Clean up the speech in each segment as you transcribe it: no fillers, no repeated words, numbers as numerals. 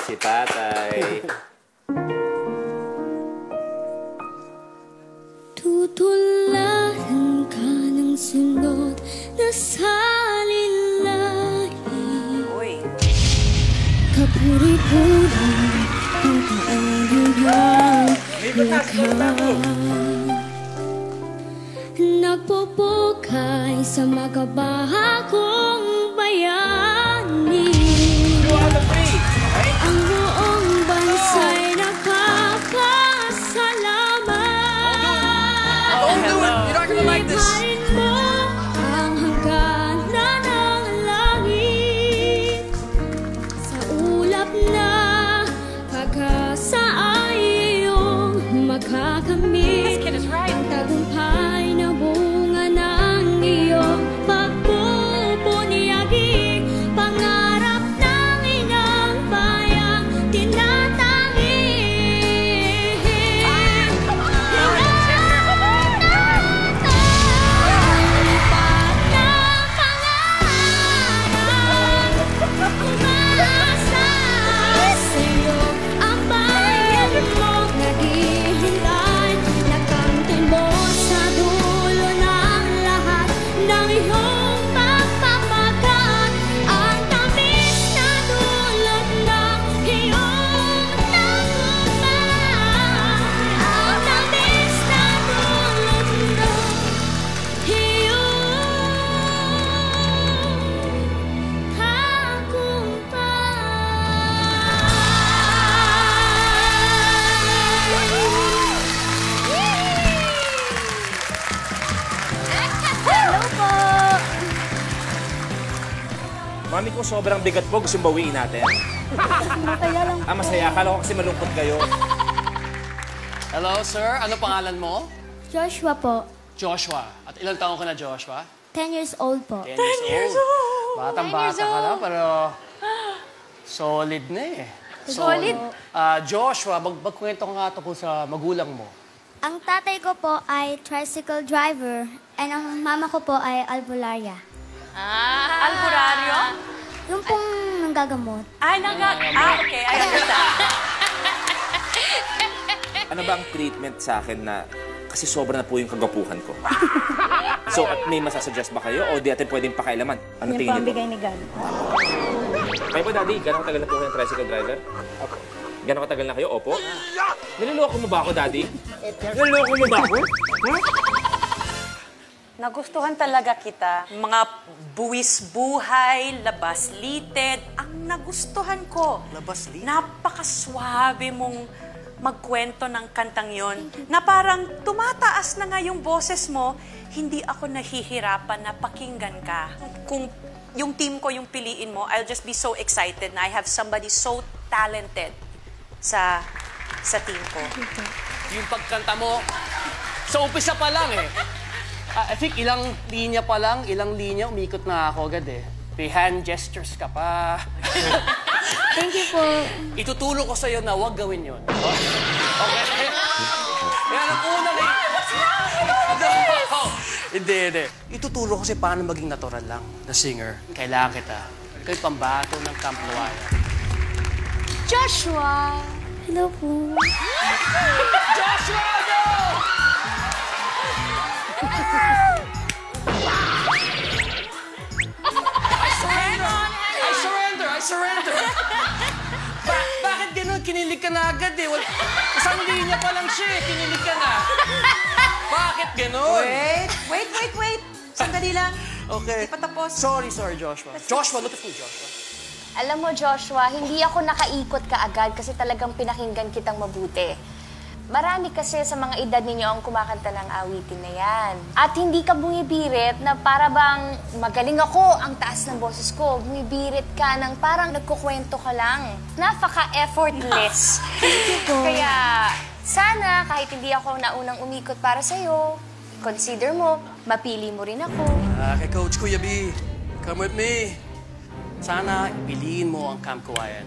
si tatay. Tutularan ka ng sunod na salilahi. Uy. Kapuri-puri ang kaanghang mukha. Nagpupukay sa makabahagong bayani. Ang buong bansa'y nagpapasalamat. Don't do it! You're not gonna like this! Liparin mo ang hangganan ng langit. Sa ulap na pag-asa ay iyong makakamit. Ang tagumpay na bunga ng iyong pagpupunyagi. Pangarap ng inang bayang tinatangi. Umasa sa'yo ang bayan mo naghihintay. Nakamtin mo sa dulo ng lahat ng iyong pagpapagat. Ang tamis na dulot ng iyong tagumpay. Ang tamis na dulot ng iyong Hello po! Mami ko, sobrang bigat po. Gusto yung bawiin natin. Masaya lang. Masaya. Akala ko kasi malungkot kayo. Hello, sir. Ano pangalan mo? Joshua po. Joshua. At ilang taon ka na, Joshua? 10 years old po. 10 years old. Batang-bata ka na, pero solid na eh. Solid? Joshua, magkwento ka nga tungkol sa magulang mo. Ang tatay ko po ay tricycle driver and ang mama ko po ay albularya. Alburaryo? Yung pong nanggagamot. Okay. I understand. Ano ba ang treatment sa akin na kasi sobra na po yung kagapuhan ko? So, may masasuggest ba kayo o di natin pwedeng pakailaman? Ano tingin niyo po? Bigay ni God. Kayo po, Daddy, gano'ng katagal na po kayong tricycle driver? Gano'ng katagal na kayo? Opo. Niloloko mo ba ako, Daddy? Niloloko mo ba ako? Nagustuhan talaga kita. Mga buwis buhay, labas-lited. Ang nagustuhan ko. Labas-lited? Napakaswabe mong magkwento ng kantang yon na parang tumataas na nga yung boses mo, hindi ako nahihirapan na pakinggan ka. Kung yung team ko yung piliin mo, I'll just be so excited na I have somebody so talented sa team ko. Yung pagkanta mo, sa umpisa pa lang eh. I think ilang linya pa lang, umikot na ako agad eh. May hand gestures ka pa. Thank you po. Ituturo ko sa'yo na huwag gawin yun. Okay? Yan ang unang Hindi. Ituturo ko sa'yo paano maging natural lang na singer. Kailangan kita. Ikaw yung pambato ng Camp Luaya. Joshua! Hello po. Joshua, go! I surrender! Bakit ganun? Kinilig ka na agad eh. Isang linya pa lang siya eh. Kinilig ka na. Bakit ganun? Wait. Sandali lang. Okay. Di pa tapos. Sorry, Joshua. Joshua, look at me, Joshua. Alam mo, Joshua, hindi ako nakaikot kaagad kasi talagang pinakinggan kitang mabuti. Marami kasi sa mga edad ninyo ang kumakanta ng awitin na yan. At hindi ka bumibirit na para bang magaling ako, ang taas ng boses ko. Bumibirit ka ng parang nagkukwento ka lang. Napaka-effortless. Kaya sana kahit hindi ako naunang umikot para sa'yo, consider mo, mapili mo rin ako. Kay Coach Kuya B, come with me. Sana ipiliin mo ang Camp Kawayan.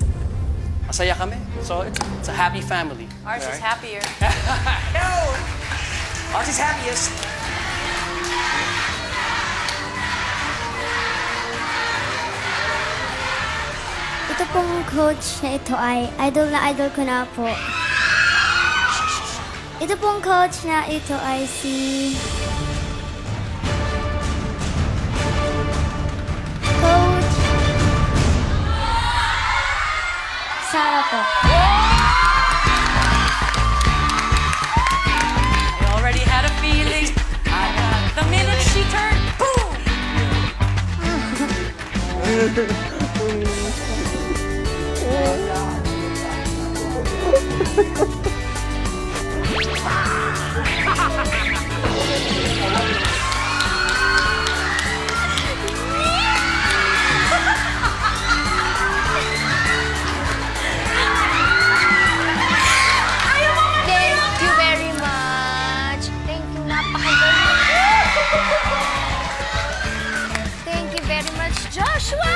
Masaya kami. So, it's a happy family. Ours is happier. Yo! Ours is happiest. Ito pong coach na ito ay idol ko na po. Ito pong coach na ito ay si Coach Sarah po. I already had a feeling. The minute she turned, boom! Thank you very much. Thank you, napakagaling. Thank you very much, Joshua!